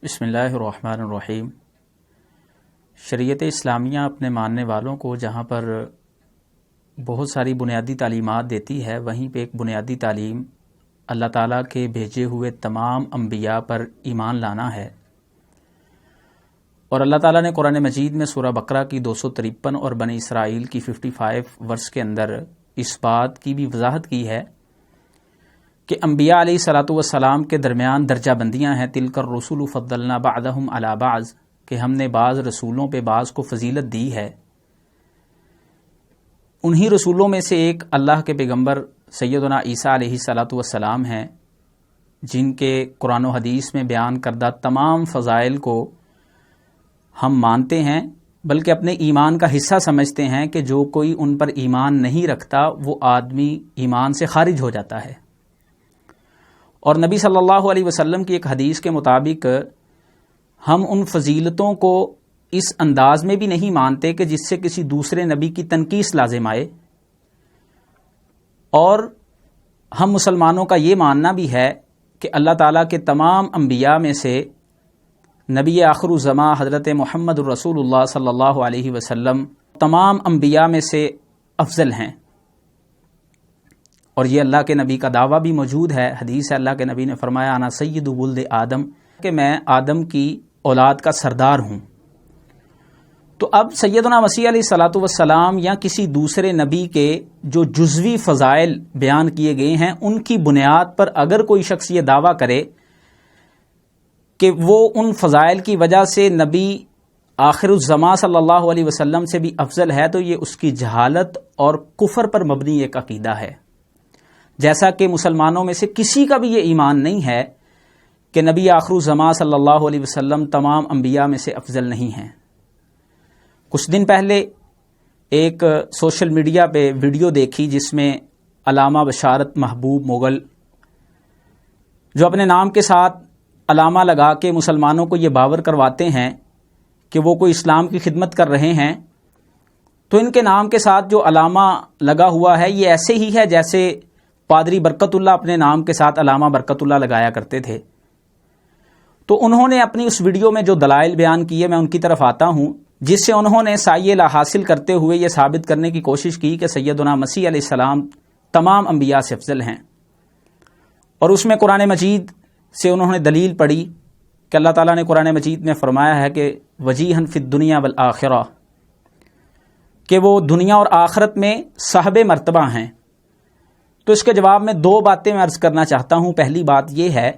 بسم اللہ الرحمن الرحیم۔ شریعت اسلامیہ اپنے ماننے والوں کو جہاں پر بہت ساری بنیادی تعلیمات دیتی ہے، وہیں پہ ایک بنیادی تعلیم اللہ تعالیٰ کے بھیجے ہوئے تمام انبیاء پر ایمان لانا ہے۔ اور اللہ تعالیٰ نے قرآن مجید میں سورہ بقرہ کی 253 اور بنی اسرائیل کی 55 ورس کے اندر اس بات کی بھی وضاحت کی ہے کہ انبیاء علیہ الصلاۃ والسلام کے درمیان درجہ بندیاں ہیں۔ تلک الرسل فضلنا بعضهم علی بعض، کہ ہم نے بعض رسولوں پہ بعض کو فضیلت دی ہے۔ انہی رسولوں میں سے ایک اللہ کے پیغمبر سیدنا عیسیٰ علیہ الصلاۃ والسلام ہیں، جن کے قرآن و حدیث میں بیان کردہ تمام فضائل کو ہم مانتے ہیں، بلکہ اپنے ایمان کا حصہ سمجھتے ہیں کہ جو کوئی ان پر ایمان نہیں رکھتا وہ آدمی ایمان سے خارج ہو جاتا ہے۔ اور نبی صلی اللہ علیہ وسلم کی ایک حدیث کے مطابق ہم ان فضیلتوں کو اس انداز میں بھی نہیں مانتے کہ جس سے کسی دوسرے نبی کی تنقیص لازم آئے، اور ہم مسلمانوں کا یہ ماننا بھی ہے کہ اللہ تعالیٰ کے تمام انبیاء میں سے نبی آخر الزماں حضرت محمد الرسول اللہ صلی اللہ علیہ وسلم تمام انبیاء میں سے افضل ہیں۔ اور یہ اللہ کے نبی کا دعویٰ بھی موجود ہے، حدیث ہے، اللہ کے نبی نے فرمایا انا سید ولد آدم، کہ میں آدم کی اولاد کا سردار ہوں۔ تو اب سیدنا مسیح علیہ الصلاۃ والسلام یا کسی دوسرے نبی کے جو جزوی فضائل بیان کیے گئے ہیں، ان کی بنیاد پر اگر کوئی شخص یہ دعویٰ کرے کہ وہ ان فضائل کی وجہ سے نبی آخر الزماں صلی اللہ علیہ وسلم سے بھی افضل ہے، تو یہ اس کی جہالت اور کفر پر مبنی ایک عقیدہ ہے۔ جیسا کہ مسلمانوں میں سے کسی کا بھی یہ ایمان نہیں ہے کہ نبی آخر الزماں صلی اللہ علیہ وسلم تمام انبیاء میں سے افضل نہیں ہیں۔ کچھ دن پہلے ایک سوشل میڈیا پہ ویڈیو دیکھی جس میں علامہ بشارت محبوب مغل، جو اپنے نام کے ساتھ علامہ لگا کے مسلمانوں کو یہ باور کرواتے ہیں کہ وہ کوئی اسلام کی خدمت کر رہے ہیں، تو ان کے نام کے ساتھ جو علامہ لگا ہوا ہے یہ ایسے ہی ہے جیسے پادری برکت اللہ اپنے نام کے ساتھ علامہ برکت اللہ لگایا کرتے تھے۔ تو انہوں نے اپنی اس ویڈیو میں جو دلائل بیان کیے، میں ان کی طرف آتا ہوں، جس سے انہوں نے سایہ لا حاصل کرتے ہوئے یہ ثابت کرنے کی کوشش کی کہ سیدنا مسیح علیہ السلام تمام انبیاء سے افضل ہیں۔ اور اس میں قرآن مجید سے انہوں نے دلیل پڑھی کہ اللہ تعالیٰ نے قرآن مجید میں فرمایا ہے کہ وجیہن فی الدنیا والآخرہ، کہ وہ دنیا اور آخرت میں صاحب مرتبہ ہیں۔ تو اس کے جواب میں دو باتیں میں عرض کرنا چاہتا ہوں۔ پہلی بات یہ ہے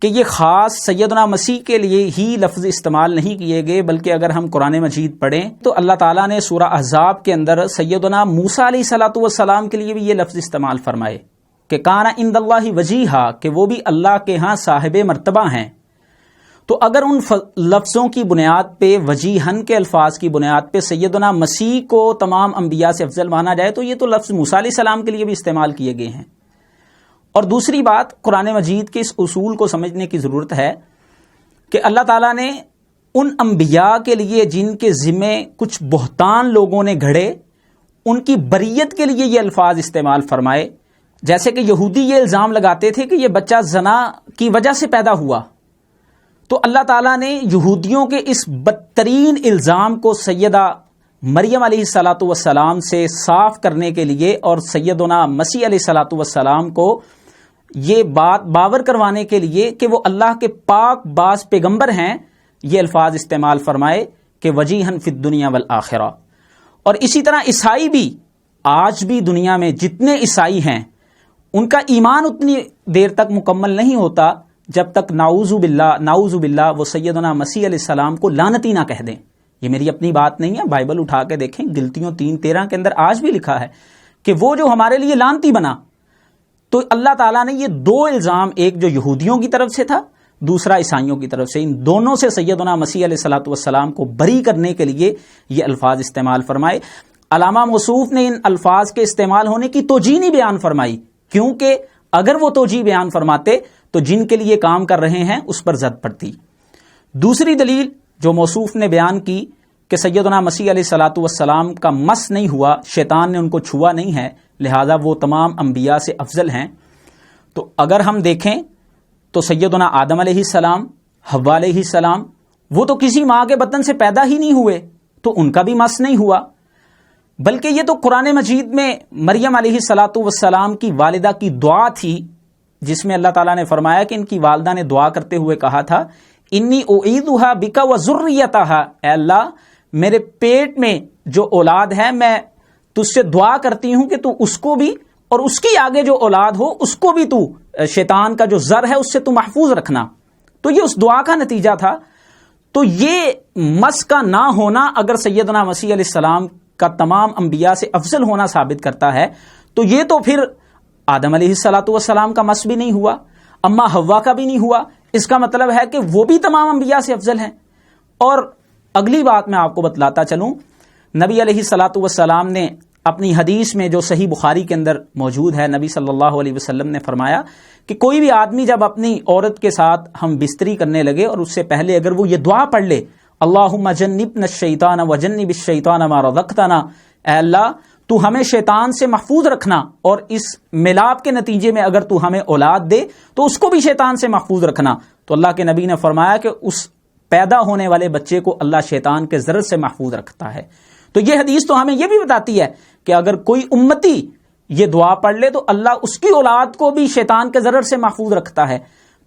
کہ یہ خاص سیدنا مسیح کے لیے ہی لفظ استعمال نہیں کیے گئے، بلکہ اگر ہم قرآن مجید پڑھیں تو اللہ تعالیٰ نے سورہ احزاب کے اندر سیدنا موسیٰ علیہ الصلاۃ والسلام کے لیے بھی یہ لفظ استعمال فرمائے کہ کان عند اللہ وجیہا، کہ وہ بھی اللہ کے ہاں صاحب مرتبہ ہیں۔ تو اگر ان لفظوں کی بنیاد پہ، وجیہن کے الفاظ کی بنیاد پہ سیدنا مسیح کو تمام انبیاء سے افضل مانا جائے تو یہ تو لفظ موسیٰ علیہ السلام کے لیے بھی استعمال کیے گئے ہیں۔ اور دوسری بات، قرآن مجید کے اس اصول کو سمجھنے کی ضرورت ہے کہ اللہ تعالیٰ نے ان انبیاء کے لیے جن کے ذمے کچھ بہتان لوگوں نے گھڑے، ان کی بریت کے لیے یہ الفاظ استعمال فرمائے۔ جیسے کہ یہودی یہ الزام لگاتے تھے کہ یہ بچہ زنا کی وجہ سے پیدا ہوا، تو اللہ تعالیٰ نے یہودیوں کے اس بدترین الزام کو سیدہ مریم علیہ الصلاۃ والسلام سے صاف کرنے کے لیے اور سیدنا مسیح علیہ الصلاۃ والسلام کو یہ بات باور کروانے کے لیے کہ وہ اللہ کے پاک باز پیغمبر ہیں، یہ الفاظ استعمال فرمائے کہ وجیہن فی الدنیا والآخرہ۔ اور اسی طرح عیسائی بھی، آج بھی دنیا میں جتنے عیسائی ہیں ان کا ایمان اتنی دیر تک مکمل نہیں ہوتا جب تک نعوذ باللہ وہ سیدنا مسیح علیہ السلام کو لعنتی نہ کہہ دیں۔ یہ میری اپنی بات نہیں ہے، بائبل اٹھا کے دیکھیں، غلطیوں 3:13 کے اندر آج بھی لکھا ہے کہ وہ جو ہمارے لیے لعنتی بنا۔ تو اللہ تعالیٰ نے یہ دو الزام، ایک جو یہودیوں کی طرف سے تھا، دوسرا عیسائیوں کی طرف سے، ان دونوں سے سیدنا مسیح علیہ الصلاۃ والسلام کو بری کرنے کے لیے یہ الفاظ استعمال فرمائے۔ علامہ موصوف نے ان الفاظ کے استعمال ہونے کی توجیہ نہیں بیان فرمائی، کیونکہ اگر وہ توجیہ بیان فرماتے تو جن کے لیے کام کر رہے ہیں اس پر زد پڑتی۔ دوسری دلیل جو موصوف نے بیان کی کہ سیدنا مسیح علیہ الصلاۃ والسلام کا مس نہیں ہوا، شیطان نے ان کو چھوا نہیں ہے، لہذا وہ تمام انبیاء سے افضل ہیں. تو اگر ہم دیکھیں تو سیدنا آدم علیہ السلام، حوا علیہ السلام، وہ تو کسی ماں کے بطن سے پیدا ہی نہیں ہوئے، تو ان کا بھی مس نہیں ہوا. بلکہ یہ تو قرآن مجید میں مریم علیہ الصلاۃ والسلام کی والدہ کی دعا تھی، جس میں اللہ تعالیٰ نے فرمایا کہ ان کی والدہ نے دعا کرتے ہوئے کہا تھا انی اعیذھا بک وذریتھا، اے اللہ میرے پیٹ میں جو اولاد ہے میں تجھ سے دعا کرتی ہوں کہ تو اس کو بھی اور اس کی آگے جو اولاد ہو اس کو بھی تو شیطان کا جو زر ہے اس سے تو محفوظ رکھنا. تو یہ اس دعا کا نتیجہ تھا. تو یہ مس کا نہ ہونا اگر سیدنا مسیح علیہ السلام کا تمام انبیاء سے افضل ہونا ثابت کرتا ہے تو یہ تو پھر آدم علیہ الصلاۃ والسلام کا مس بھی نہیں ہوا، اما حوا کا بھی نہیں ہوا. اس کا مطلب ہے کہ وہ بھی تمام انبیاء سے افضل ہیں. اور اگلی بات میں آپ کو بتلاتا چلوں، نبی علیہ الصلاۃ والسلام نے اپنی حدیث میں جو صحیح بخاری کے اندر موجود ہے، نبی صلی اللہ علیہ وسلم نے فرمایا کہ کوئی بھی آدمی جب اپنی عورت کے ساتھ ہم بستری کرنے لگے اور اس سے پہلے اگر وہ یہ دعا پڑھ لے اللہم جنبنا الشیطان وجنب الشیطان ما رزقتنا، اے اللہ تو ہمیں شیطان سے محفوظ رکھنا اور اس ملاپ کے نتیجے میں اگر تو ہمیں اولاد دے تو اس کو بھی شیطان سے محفوظ رکھنا، تو اللہ کے نبی نے فرمایا کہ اس پیدا ہونے والے بچے کو اللہ شیطان کے ضرر سے محفوظ رکھتا ہے. تو یہ حدیث تو ہمیں یہ بھی بتاتی ہے کہ اگر کوئی امتی یہ دعا پڑھ لے تو اللہ اس کی اولاد کو بھی شیطان کے ضرر سے محفوظ رکھتا ہے.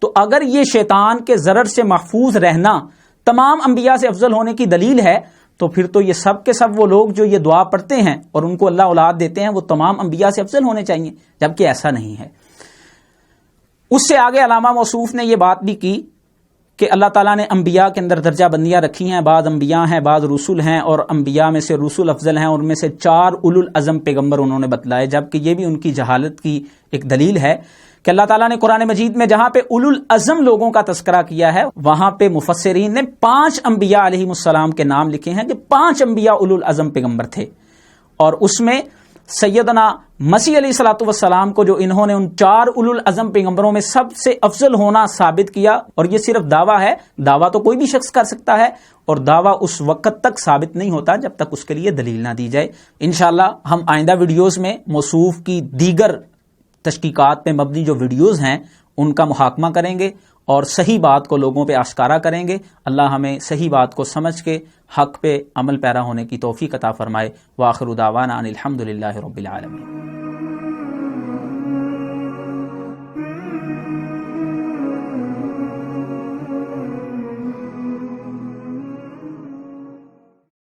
تو اگر یہ شیطان کے ضرر سے محفوظ رہنا تمام انبیاء سے افضل ہونے کی دلیل ہے تو پھر تو یہ سب کے سب وہ لوگ جو یہ دعا پڑھتے ہیں اور ان کو اللہ اولاد دیتے ہیں وہ تمام انبیاء سے افضل ہونے چاہیے، جبکہ ایسا نہیں ہے. اس سے آگے علامہ موصوف نے یہ بات بھی کی کہ اللہ تعالیٰ نے انبیاء کے اندر درجہ بندیاں رکھی ہیں، بعض انبیاء ہیں، بعض رسول ہیں، اور انبیاء میں سے رسول افضل ہیں، ان میں سے 4 اولو العزم پیغمبر انہوں نے بتلائے، جبکہ یہ بھی ان کی جہالت کی ایک دلیل ہے کہ اللہ تعالیٰ نے قرآن مجید میں جہاں پہ اولو العزم لوگوں کا تذکرہ کیا ہے وہاں پہ مفسرین نے 5 انبیاء علیہم السلام کے نام لکھے ہیں کہ 5 انبیاء اولو العزم پیغمبر تھے، اور اس میں سیدنا مسیح علیہ الصلوۃ والسلام کو جو انہوں نے ان 4 اولو العزم پیغمبروں میں سب سے افضل ہونا ثابت کیا. اور یہ صرف دعویٰ ہے، دعویٰ تو کوئی بھی شخص کر سکتا ہے اور دعویٰ اس وقت تک ثابت نہیں ہوتا جب تک اس کے لیے دلیل نہ دی جائے. انشاءاللہ ہم آئندہ ویڈیوز میں موصوف کی دیگر تشقیقات پہ مبنی جو ویڈیوز ہیں ان کا محاکمہ کریں گے اور صحیح بات کو لوگوں پہ آشکارا کریں گے. اللہ ہمیں صحیح بات کو سمجھ کے حق پہ عمل پیرا ہونے کی توفیق عطا فرمائے. وآخر دعوانا ان الحمد للہ رب العالمین.